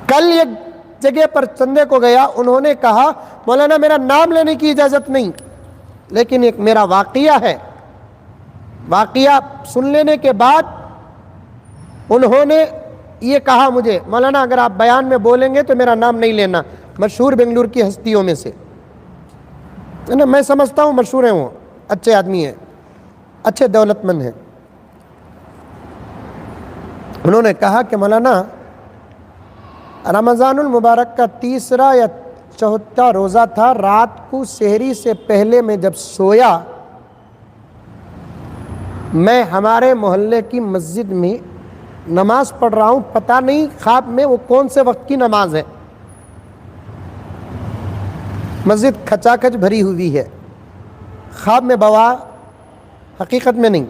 کل ایک جگہ پر چندے کو گیا، انہوں نے کہا مولانا میرا نام لینے کی اجازت نہیں، لیکن ایک میرا واقعہ ہے۔ واقعہ سن لینے کے بعد انہوں نے یہ کہا مجھے مولانا اگر آپ بیان میں بولیں گے تو میرا نام نہیں لینا، مشہور بنگلور کی ہستیوں میں سے میں سمجھتا ہوں مشہور ہیں، وہ اچھے آدمی ہیں، اچھے دولت مند ہیں۔ انہوں نے کہا کہ مولانا رمضان المبارک کا 3 یا 4 روزہ تھا، رات کو سحری سے پہلے میں جب سویا، میں ہمارے محلے کی مسجد میں نماز پڑھ رہا ہوں، پتہ نہیں خواب میں وہ کون سے وقت کی نماز ہے، مسجد کھچا کھچ بھری ہوئی ہے، خواب میں بوا، حقیقت میں نہیں،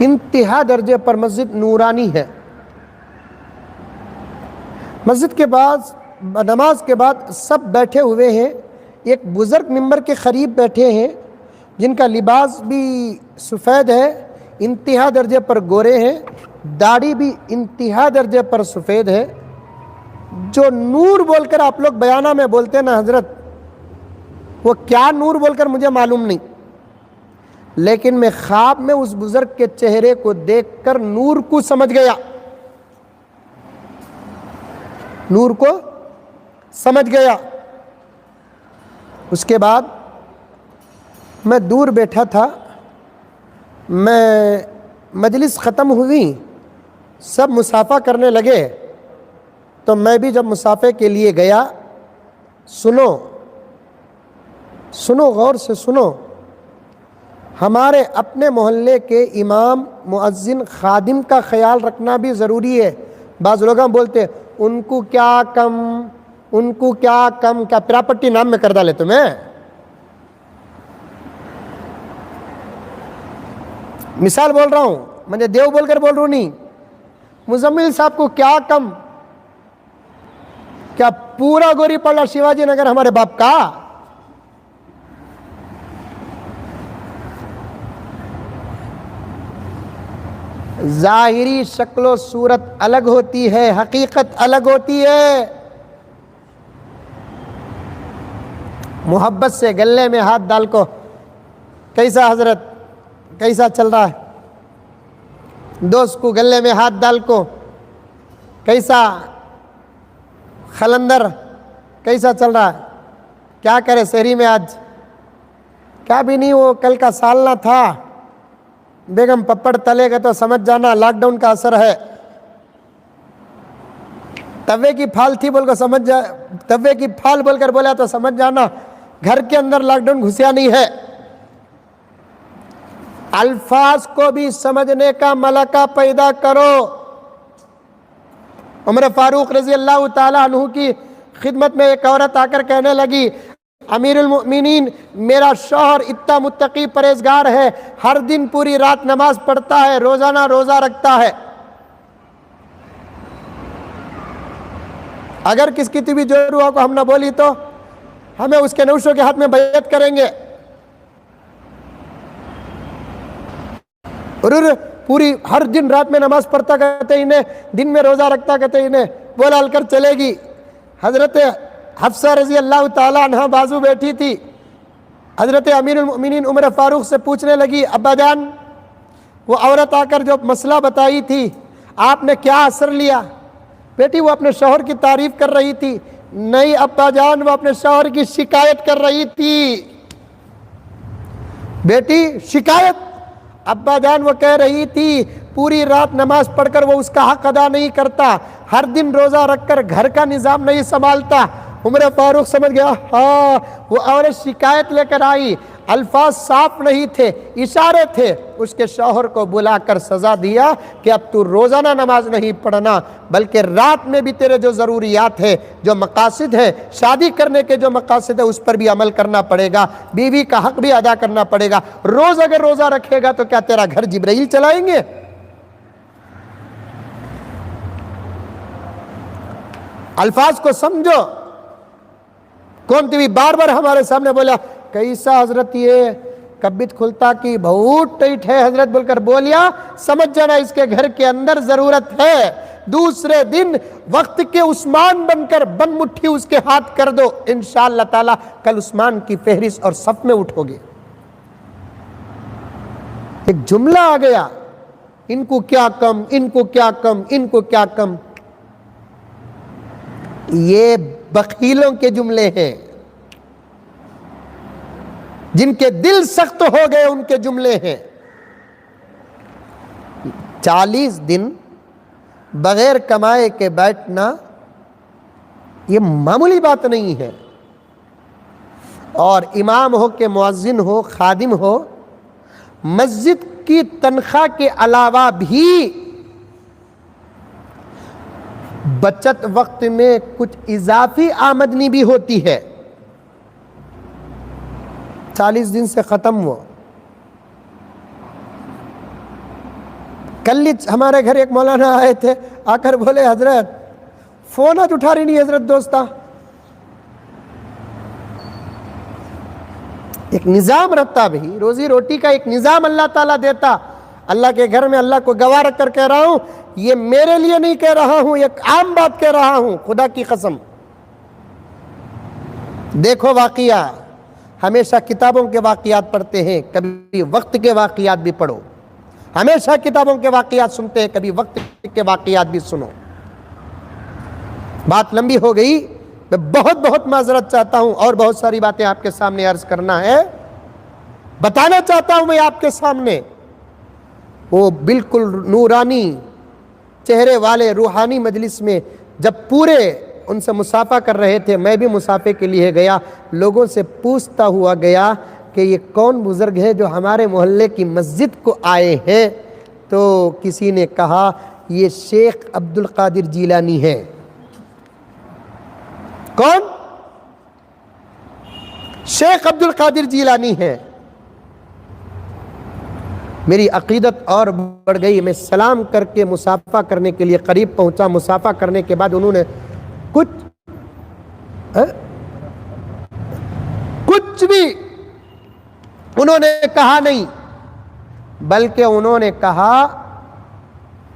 انتہا درجے پر مسجد نورانی ہے۔ مسجد کے بعد نماز کے بعد سب بیٹھے ہوئے ہیں، ایک بزرگ ممبر کے قریب بیٹھے ہیں جن کا لباس بھی سفید ہے، انتہا درجے پر گورے ہیں، داڑھی بھی انتہا درجے پر سفید ہے۔ جو نور بول کر آپ لوگ بیانہ میں بولتے ہیں نا حضرت، وہ کیا نور بول کر مجھے معلوم نہیں، لیکن میں خواب میں اس بزرگ کے چہرے کو دیکھ کر نور کو سمجھ گیا، نور کو سمجھ گیا۔ اس کے بعد میں دور بیٹھا تھا، میں مجلس ختم ہوئی، سب مصافحہ کرنے لگے تو میں بھی جب مصافحے کے لیے گیا، سنو غور سے سنو، ہمارے اپنے محلے کے امام، مؤذن، خادم کا خیال رکھنا بھی ضروری ہے۔ بعض لوگ بولتے ہیں ان کو کیا کم کیا پراپرٹی نام میں کر ڈالے تمہیں۔ مثال بول رہا ہوں، میں دیو بول کر بول رہا ہوں نہیں، مزمل صاحب کو کیا کم، کیا پورا گوری پڑا شیواجی نگر ہمارے باپ کا؟ ظاہری شکل و صورت الگ ہوتی ہے، حقیقت الگ ہوتی ہے۔ محبت سے گلے میں ہاتھ ڈال کو، کیسا حضرت، کیسا چل رہا ہے؟ دوست کو گلے میں ہاتھ ڈال کو، کیسا خلندر، کیسا چل رہا ہے؟ کیا کرے سحری میں آج؟ کیا بھی نہیں، وہ کل کا سالنا تھا، بیگم پپڑ تلے گا تو سمجھ جانا لاک ڈاؤن کا اثر ہے۔ توے کی پھال تھی بول کر سمجھ جا، توے کی پھال بول کر بولا تو سمجھ جانا گھر کے اندر لاک ڈاؤن گھسیا نہیں ہے۔ الفاظ کو بھی سمجھنے کا ملکہ پیدا کرو۔ عمر فاروق رضی اللہ تعالیٰ عنہ کی خدمت میں ایک عورت آ کر کہنے لگی، امیر المؤمنین میرا شوہر اتنا متقی پرہیزگار ہے، ہر دن پوری رات نماز پڑھتا ہے، روزانہ روزہ رکھتا ہے، اگر کس کی بھی جوڑوا کو ہم نہ بولی تو ہمیں اس کے نوشوں کے ہاتھ میں بیعت کریں گے۔ اور پوری ہر دن رات میں نماز پڑھتا کہتے انہیں، دن میں روزہ رکھتا کہتے انہیں، بولا کر چلے گی۔ حضرت حفصہ رضی اللہ تعالیٰ عنہ بازو بیٹھی تھی، حضرت امیر المؤمنین عمر فاروق سے پوچھنے لگی، ابا جان وہ عورت آ کر جو مسئلہ بتائی تھی آپ نے کیا اثر لیا؟ بیٹی وہ اپنے شوہر کی تعریف کر رہی تھی۔ نہیں ابا جان، وہ اپنے شوہر کی شکایت کر رہی تھی۔ بیٹی شکایت؟ ابا جان وہ کہہ رہی تھی پوری رات نماز پڑھ کر وہ اس کا حق ادا نہیں کرتا، ہر دن روزہ رکھ کر گھر کا نظام نہیں سنبھالتا۔ عمر فاروق سمجھ گیا، ہاں وہ عورت شکایت لے کر آئی، الفاظ صاف نہیں تھے، اشارے تھے۔ اس کے شوہر کو بلا کر سزا دیا کہ اب تو روزانہ نماز نہیں پڑھنا، بلکہ رات میں بھی تیرے جو ضروریات ہے، جو مقاصد ہے، شادی کرنے کے جو مقاصد ہے، اس پر بھی عمل کرنا پڑے گا، بیوی کا حق بھی ادا کرنا پڑے گا۔ روز اگر روزہ رکھے گا تو کیا تیرا گھر جبرائیل چلائیں گے؟ الفاظ کو سمجھو۔ کون تھی بار بار ہمارے سامنے بولا، کیسا حضرت یہ کبت کھلتا کی بہت ٹائٹ ہے حضرت بول کر بولیا، سمجھ جانا اس کے گھر کے اندر ضرورت ہے، دوسرے دن وقت کے عثمان بن کر بن مٹھی اس کے ہاتھ کر دو، انشاءاللہ تعالی کل عثمان کی فہرست اور صف میں اٹھو گے۔ ایک جملہ آ گیا، ان کو کیا کم، ان کو کیا کم، ان کو کیا کم۔ یہ بخیلوں کے جملے ہیں، جن کے دل سخت ہو گئے ان کے جملے ہیں۔ 40 دن بغیر کمائے کے بیٹھنا یہ معمولی بات نہیں ہے، اور امام ہو کہ مؤذن ہو، خادم ہو، مسجد کی تنخواہ کے علاوہ بھی بچت وقت میں کچھ اضافی آمدنی بھی ہوتی ہے۔ 40 دن سے ختم ہوا۔ کل ہمارے گھر ایک مولانا آئے تھے، آ کر بولے حضرت فون آج اٹھا رہی نہیں حضرت دوستہ۔ ایک نظام رکھتا بھائی، روزی روٹی کا ایک نظام اللہ تعالیٰ دیتا۔ اللہ کے گھر میں اللہ کو گواہ رکھ کر کہہ رہا ہوں، یہ میرے لیے نہیں کہہ رہا ہوں، ایک عام بات کہہ رہا ہوں، خدا کی قسم۔ دیکھو واقعہ، ہمیشہ کتابوں کے واقعات پڑھتے ہیں، کبھی وقت کے واقعات بھی پڑھو۔ ہمیشہ کتابوں کے واقعات سنتے ہیں، کبھی وقت کے واقعات بھی سنو۔ بات لمبی ہو گئی، میں بہت بہت معذرت چاہتا ہوں، اور بہت ساری باتیں آپ کے سامنے عرض کرنا ہے، بتانا چاہتا ہوں میں آپ کے سامنے۔ وہ بالکل نورانی چہرے والے روحانی مجلس میں جب پورے ان سے مصافحہ کر رہے تھے، میں بھی مصافحے کے لیے گیا، لوگوں سے پوچھتا ہوا گیا کہ یہ کون بزرگ ہے جو ہمارے محلے کی مسجد کو آئے ہیں؟ تو کسی نے کہا یہ شیخ عبد القادر جیلانی ہے۔ کون؟ شیخ عبد القادر جیلانی ہے۔ میری عقیدت اور بڑھ گئی، میں سلام کر کے مصافحہ کرنے کے لیے قریب پہنچا۔ مصافحہ کرنے کے بعد انہوں نے کچھ بھی انہوں نے کہا نہیں، بلکہ انہوں نے کہا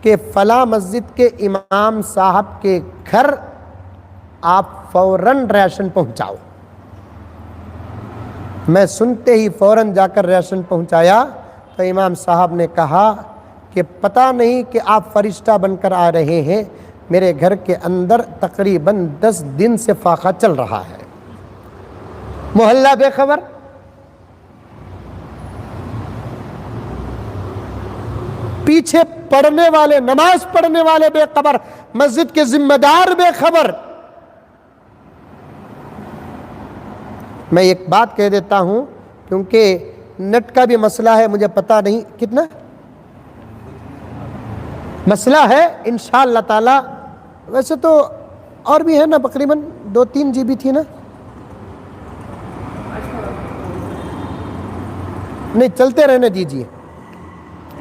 کہ فلاں مسجد کے امام صاحب کے گھر آپ فوراً ریشن پہنچاؤ۔ میں سنتے ہی فوراً جا کر ریشن پہنچایا تو امام صاحب نے کہا کہ پتہ نہیں کہ آپ فرشتہ بن کر آ رہے ہیں، میرے گھر کے اندر تقریباً 10 دن سے فاقہ چل رہا ہے۔ محلہ بے خبر۔ پیچھے پڑھنے والے، نماز پڑھنے والے بے خبر، مسجد کے ذمہ دار بے خبر۔ میں ایک بات کہہ دیتا ہوں، کیونکہ نیٹ کا بھی مسئلہ ہے، مجھے پتہ نہیں کتنا مسئلہ ہے، انشاءاللہ تعالی۔ ویسے تو اور بھی ہے نا، تقریباً 2-3 GB تھی نا، نہیں چلتے رہنے دیجیے،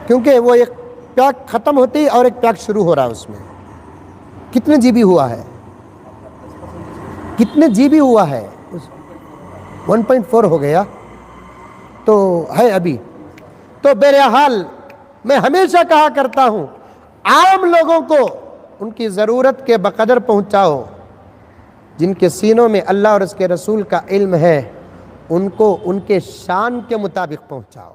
کیونکہ وہ ایک پیک ختم ہوتی اور ایک پیک شروع ہو رہا ہے۔ اس میں کتنے GB ہوا ہے؟ کتنے GB ہوا ہے؟ 1.4 ہو گیا تو ہے ابھی۔ تو بہرحال میں ہمیشہ کہا کرتا ہوں، عام لوگوں کو ان کی ضرورت کے بقدر پہنچاؤ، جن کے سینوں میں اللہ اور اس کے رسول کا علم ہے ان کو ان کے شان کے مطابق پہنچاؤ۔